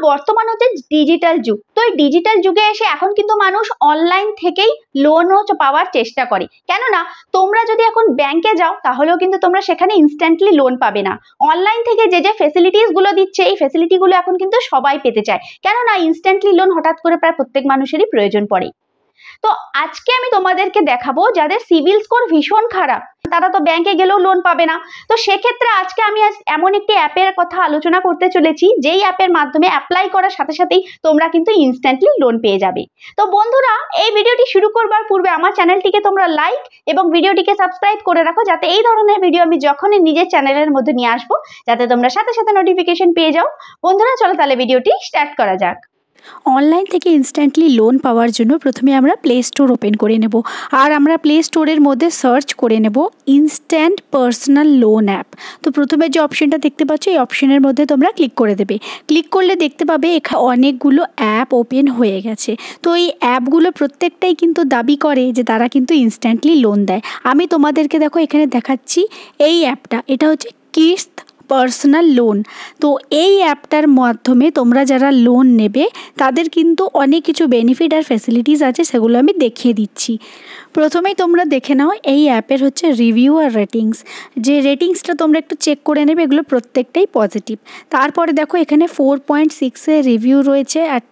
বর্তমান হচ্ছে ডিজিটাল যুগ। তো এই ডিজিটাল যুগে এসে এখন কিন্তু মানুষ অনলাইন থেকেই লোনও পাওয়ার চেষ্টা করে। কেননা তোমরা যদি এখন ব্যাংকে যাও তাহলেও কিন্তু তোমরা সেখানে ইনস্ট্যান্টলি লোন পাবে না। অনলাইন থেকে যে ফেসিলিটিস গুলো দিচ্ছে এই ফেসিলিটি গুলো এখন কিন্তু সবাই পেতে চায়, কেননা ইনস্ট্যান্টলি লোন হঠাৎ করে প্রায় প্রত্যেক মানুষেরই প্রয়োজন পড়ে। তো আজকে আমি তোমাদেরকে দেখাবো যাদের সিভিল স্কোর ভীষণ খারাপ, তারা তো ব্যাংকে গেলেও লোন পাবে না। তো সেক্ষেত্রে আজকে আমি এমন একটি অ্যাপের কথা আলোচনা করতে চলেছি, যেই অ্যাপের মাধ্যমে অ্যাপ্লাই করার সাথে সাথেই তোমরা কিন্তু ইনস্ট্যান্টলি লোন পেয়ে যাবে। তো বন্ধুরা, এই ভিডিওটি শুরু করবার পূর্বে আমার চ্যানেলটিকে তোমরা লাইক এবং ভিডিওটিকে সাবস্ক্রাইব করে রাখো, যাতে এই ধরনের ভিডিও আমি যখনই নিজের চ্যানেলের মধ্যে নিয়ে আসবো যাতে তোমরা সাথে সাথে নোটিফিকেশন পেয়ে যাও। বন্ধুরা চলো তাহলে ভিডিওটি স্টার্ট করা যাক। অনলাইন থেকে ইনস্ট্যান্টলি লোন পাওয়ার জন্য প্রথমে আমরা প্লে স্টোর ওপেন করে নেব, আর আমরা প্লে স্টোরের মধ্যে সার্চ করে নেব ইনস্ট্যান্ট পার্সোনাল লোন অ্যাপ। তো প্রথমে যে অপশনটা দেখতে পাচ্ছ এই অপশনের মধ্যে তোমরা ক্লিক করে দেবে। ক্লিক করলে দেখতে পাবে এখানে অনেকগুলো অ্যাপ ওপেন হয়ে গেছে। তো এই অ্যাপগুলো প্রত্যেকটাই কিন্তু দাবি করে যে তারা কিন্তু ইনস্ট্যান্টলি লোন দেয়। আমি তোমাদেরকে দেখো এখানে দেখাচ্ছি এই অ্যাপটা, এটা হচ্ছে কিস্ত পার্সোনাল লোন। তো এই অ্যাপটার মাধ্যমে তোমরা যারা লোন নেবে তাদের কিন্তু অনেক কিছু বেনিফিট আর ফ্যাসিলিটিস আছে, সেগুলো আমি দেখিয়ে দিচ্ছি। প্রথমেই তোমরা দেখে নাও এই অ্যাপের হচ্ছে রিভিউ আর রেটিংস। যে রেটিংসটা তোমরা একটু চেক করে নেবে, এগুলো প্রত্যেকটাই পজিটিভ। তারপরে দেখো এখানে 4.6-এর রিভিউ রয়েছে, আর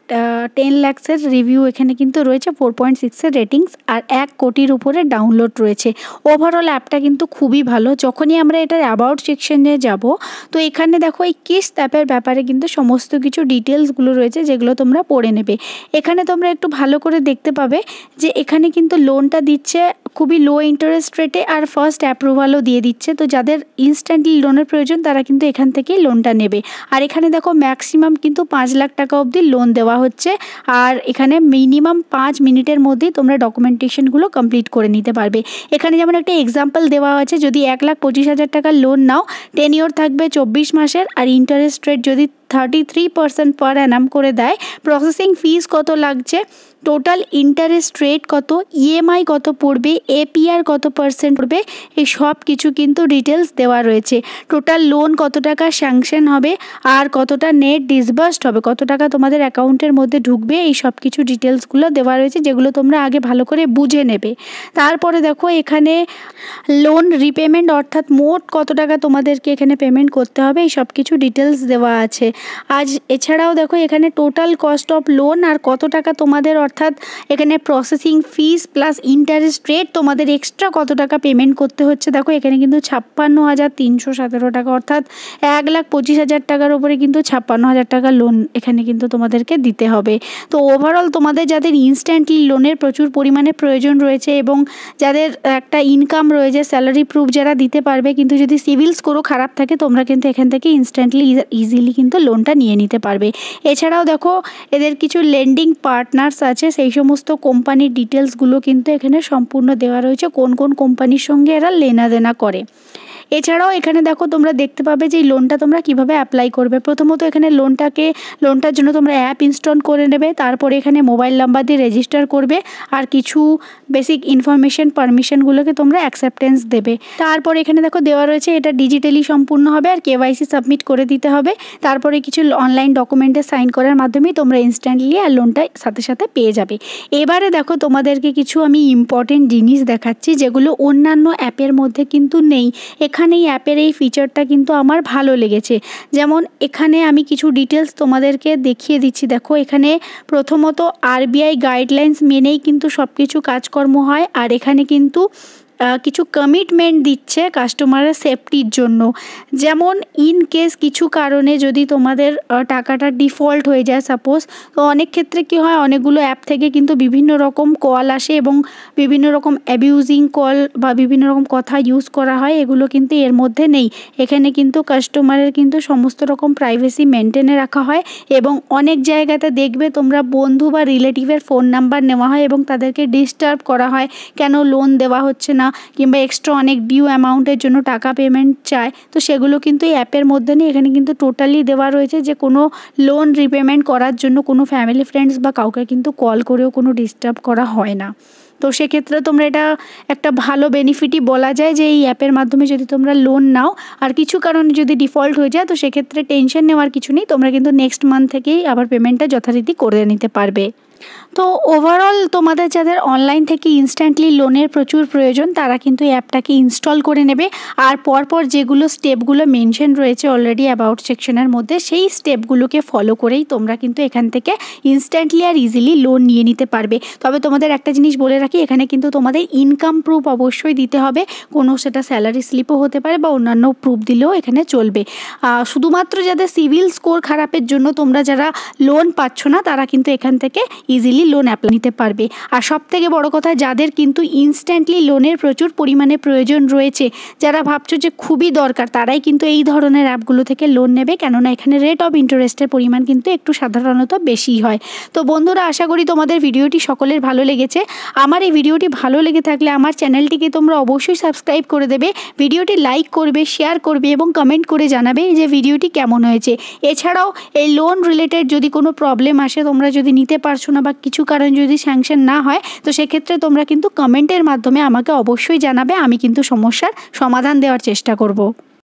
10 লাখসের রিভিউ এখানে কিন্তু রয়েছে, 4.6-এর রেটিংস, আর 1 কোটির উপরে ডাউনলোড রয়েছে। ওভারঅল অ্যাপটা কিন্তু খুবই ভালো। যখনই আমরা এটার অ্যাবাউট সেকশনে যাব তো এখানে দেখো এই কিস্ত অ্যাপের ব্যাপারে কিন্তু সমস্ত কিছু ডিটেলসগুলো রয়েছে, যেগুলো তোমরা পড়ে নেবে। এখানে তোমরা একটু ভালো করে দেখতে পাবে যে এখানে কিন্তু লোনটা দিচ্ছে খুবই লো ইন্টারেস্ট রেটে, আর ফার্স্ট অ্যাপ্রুভালও দিয়ে দিচ্ছে। তো যাদের ইনস্ট্যান্টলি লোনের প্রয়োজন তারা কিন্তু এখান থেকেই লোনটা নেবে। আর এখানে দেখো ম্যাক্সিমাম কিন্তু 5 লাখ টাকা অবধি লোন দেওয়া হচ্ছে, আর এখানে মিনিমাম 5 মিনিটের মধ্যেই তোমরা ডকুমেন্টেশনগুলো কমপ্লিট করে নিতে পারবে। এখানে যেমন একটা এক্সাম্পল দেওয়া আছে, যদি 1,25,000 টাকার লোন নাও, টেনিওর থাকবে 24 মাসের, আর ইন্টারেস্ট রেট যদি 33% পার অ্যানাম করে দেয়, প্রসেসিং ফিস কত লাগছে, টোটাল ইন্টারেস্ট রেট কত, ইএমআই কত পড়বে, এপিআর কত পার্সেন্ট পড়বে, এই সব কিছু কিন্তু ডিটেলস দেওয়া রয়েছে। টোটাল লোন কত টাকা স্যাংশন হবে, আর কতটা নেট ডিসবার্সড হবে, কত টাকা তোমাদের অ্যাকাউন্টের মধ্যে ঢুকবে, এই সব কিছু ডিটেলসগুলো দেওয়া রয়েছে, যেগুলো তোমরা আগে ভালো করে বুঝে নেবে। তারপরে দেখো এখানে লোন রিপেমেন্ট, অর্থাৎ মোট কত টাকা তোমাদেরকে এখানে পেমেন্ট করতে হবে, এই সব কিছু ডিটেলস দেওয়া আছে। এছাড়াও দেখো এখানে টোটাল কস্ট অফ লোন আর কত টাকা তোমাদের, অর্থাৎ এখানে processing fees plus interest rate তোমাদের এক্সট্রা কত টাকা পেমেন্ট করতে হচ্ছে। দেখো এখানে কিন্তু 56,317 টাকা, অর্থাৎ 1,25,000 টাকার উপরে কিন্তু 56,000 টাকা লোন এখানে কিন্তু তোমাদেরকে দিতে হবে। তো ওভারঅল তোমাদের যাদের ইনস্ট্যান্টলি লোনের প্রচুর পরিমাণে প্রয়োজন রয়েছে এবং যাদের একটা ইনকাম রয়েছে, স্যালারি প্রুফ যারা দিতে পারবে, কিন্তু যদি সিভিল স্কোরও খারাপ থাকে, তোমরা কিন্তু এখান থেকে ইনস্ট্যান্টলি ইজিলি কিন্তু লোনটা নিয়ে নিতে পারবে। এছাড়াও দেখো এদের কিছু লেন্ডিং পার্টনার্স আছে, সেই সমস্ত কোম্পানির ডিটেলসগুলো কিন্তু এখানে সম্পূর্ণ দেওয়া রয়েছে, কোন কোন কোম্পানির সঙ্গে এরা লেনাদেনা করে। এছাড়াও এখানে দেখো তোমরা দেখতে পাবে যে এই লোনটা তোমরা কিভাবে অ্যাপ্লাই করবে। প্রথমত এখানে লোনটার জন্য তোমরা অ্যাপ ইনস্টল করে নেবে, তারপরে এখানে মোবাইল নাম্বার দিয়ে রেজিস্টার করবে, আর কিছু বেসিক ইনফরমেশন পারমিশনগুলোকে তোমরা অ্যাকসেপ্টেন্স দেবে। তারপর এখানে দেখো দেওয়া রয়েছে এটা ডিজিটালি সম্পূর্ণ হবে, আর কেওয়াইসি সাবমিট করে দিতে হবে। তারপরে কিছু অনলাইন ডকুমেন্টে সাইন করার মাধ্যমেই তোমরা ইনস্ট্যান্টলি আর লোনটা সাথে সাথে পেয়ে যাবে। এবারে দেখো তোমাদেরকে কিছু আমি ইম্পর্টেন্ট জিনিস দেখাচ্ছি, যেগুলো অন্যান্য অ্যাপের মধ্যে কিন্তু নেই। এখানে এই অ্যাপের এই ফিচারটা কিন্তু আমার ভালো লেগেছে। যেমন এখানে আমি কিছু ডিটেলস তোমাদেরকে দেখিয়ে দিচ্ছি। দেখো এখানে প্রথমত আরবিআই গাইডলাইন্স মেনেই কিন্তু সব কিছু কাজকর্ম হয়, আর এখানে কিন্তু কিছু কমিটমেন্ট দিচ্ছে কাস্টমারের সেফটির জন্য। যেমন ইন কেস কিছু কারণে যদি তোমাদের টাকাটা ডিফল্ট হয়ে যায় সাপোজ, তো অনেক ক্ষেত্রে কি হয়, অনেকগুলো অ্যাপ থেকে কিন্তু বিভিন্ন রকম কল আসে এবং বিভিন্ন রকম অ্যাবিউজিং কল বা বিভিন্ন রকম কথা ইউজ করা হয়, এগুলো কিন্তু এর মধ্যে নেই। এখানে কিন্তু কাস্টমারের কিন্তু সমস্ত রকম প্রাইভেসি মেনটেনে রাখা হয়, এবং অনেক জায়গাতে দেখবে তোমরা বন্ধু বা রিলেটিভের ফোন নাম্বার নেওয়া হয় এবং তাদেরকে ডিস্টার্ব করা হয়, কেন লোন দেওয়া হচ্ছে না, কিংবা এক্সট্রা অনেক ডিউ অ্যামাউন্টের জন্য টাকা পেমেন্ট চায়। তো সেগুলো কিন্তু এই অ্যাপের মধ্যে নেই। এখানে কিন্তু টোটালি দেওয়া রয়েছে যে কোনো লোন রিপেমেন্ট করার জন্য কোনো ফ্যামিলি ফ্রেন্ডস বা কাউকে কিন্তু কল করেও কোনো ডিস্টার্ব করা হয় না। তো সেক্ষেত্রে তোমরা এটা একটা ভালো বেনিফিটই বলা যায় যে এই অ্যাপের মাধ্যমে যদি তোমরা লোন নাও আর কিছু কারণে যদি ডিফল্ট হয়ে যায় তো সেক্ষেত্রে টেনশন নেওয়ার কিছু নেই, তোমরা কিন্তু নেক্সট মান্থ থেকেই আবার পেমেন্টটা যথারীতি করে নিতে পারবে। তো ওভারঅল তোমাদের যাদের অনলাইন থেকে ইনস্ট্যান্টলি লোনের প্রচুর প্রয়োজন তারা কিন্তু এই অ্যাপটাকে ইনস্টল করে নেবে, আর পরপর যেগুলো স্টেপগুলো মেনশন রয়েছে অলরেডি অ্যাবাউট সেকশনের মধ্যে সেই স্টেপগুলোকে ফলো করেই তোমরা কিন্তু এখান থেকে ইনস্ট্যান্টলি আর ইজিলি লোন নিয়ে নিতে পারবে। তবে তোমাদের একটা জিনিস বলে রাখি, এখানে কিন্তু তোমাদের ইনকাম প্রুফ অবশ্যই দিতে হবে, কোনো সেটা স্যালারি স্লিপও হতে পারে বা অন্যান্য প্রুফ দিলেও এখানে চলবে। শুধুমাত্র যাদের সিভিল স্কোর খারাপের জন্য তোমরা যারা লোন পাচ্ছ না তারা কিন্তু এখান থেকে ইজিলি লোন অ্যাপ্লাই নিতে পারবে। আর সব থেকে বড় কথা, যাদের কিন্তু ইনস্ট্যান্টলি লোনের প্রচুর পরিমাণে প্রয়োজন রয়েছে, যারা ভাবছো যে খুবই দরকার, তারাই কিন্তু এই ধরনের অ্যাপগুলো থেকে লোন নেবে, কেননা এখানে রেট অফ ইন্টারেস্টের পরিমাণ কিন্তু একটু সাধারণত বেশি হয়। তো বন্ধুরা, আশা করি তোমাদের ভিডিওটি সকলের ভালো লেগেছে। আমার এই ভিডিওটি ভালো লেগে থাকলে আমার চ্যানেলটিকে তোমরা অবশ্যই সাবস্ক্রাইব করে দেবে, ভিডিওটি লাইক করবে, শেয়ার করবে এবং কমেন্ট করে জানাবে যে ভিডিওটি কেমন হয়েছে। এছাড়াও এই লোন রিলেটেড যদি কোনো প্রবলেম আসে, তোমরা যদি নিতে পারছো না বা কিছু কারণ যদি স্যাংশন না হয়, তো সেক্ষেত্রে তোমরা কিন্তু কমেন্টের মাধ্যমে আমাকে অবশ্যই জানাবে, আমি কিন্তু সমস্যার সমাধান দেওয়ার চেষ্টা করব।